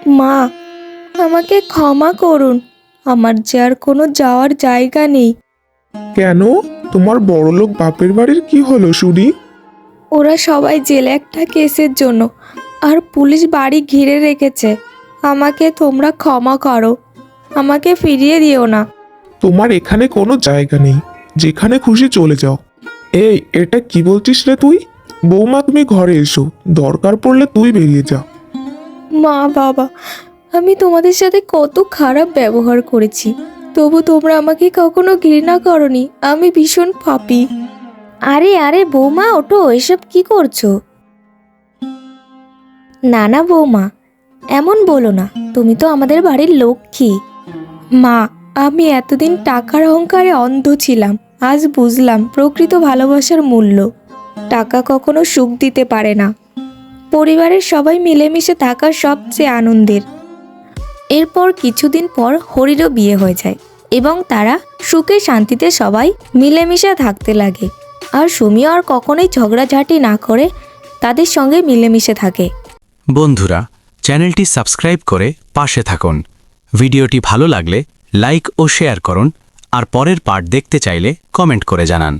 মা, আমাকে ক্ষমা করুন, আমার যে আর কোনো যাওয়ার জায়গা নেই। কেন? তোমার বড়লোক বাপের বাড়ির কি হলো শুনি? ওরা সবাই জেলে একটা কেসের জন্য, আর পুলিশ বাড়ি ঘিরে রেখেছে। আমাকে তোমরা ক্ষমা করো, আমাকে ফিরিয়ে দিও না। তোমার এখানে কোনো জায়গা নেই, যেখানে খুশি চলে যাও। এই, এটা কি বলছিস রে তুই? বৌমা, তুমি ঘরে এসো, দরকার পড়লে তুই বেরিয়ে যা। মা বাবা, আমি তোমাদের সাথে কত খারাপ ব্যবহার করেছি, তবু তোমরা আমাকে কখনো ঘৃণা করনি। আমি ভীষণ পাপী। আরে আরে বৌমা, ওঠো, এসব কি করছো? না না বৌমা, এমন বলো না, তুমি তো আমাদের বাড়ির লক্ষ্মী। মা, আমি এতদিন টাকার অহংকারে অন্ধ ছিলাম, আজ বুঝলাম প্রকৃত ভালোবাসার মূল্য। টাকা কখনো সুখ দিতে পারে না, পরিবারের সবাই মিলেমিশে থাকা সবচেয়ে আনন্দের। এরপর কিছুদিন পর হরিরও বিয়ে হয়ে যায় এবং তারা সুখে শান্তিতে সবাই মিলেমিশে থাকতে লাগে। আর সুমিও আর কখনোই ঝগড়াঝাটি না করে তাদের সঙ্গে মিলেমিশে থাকে। বন্ধুরা, চ্যানেলটি সাবস্ক্রাইব করে পাশে থাকুন। ভিডিওটি ভালো লাগলে লাইক ও শেয়ার করুন, আর পরের পার্ট দেখতে চাইলে কমেন্ট করে জানান।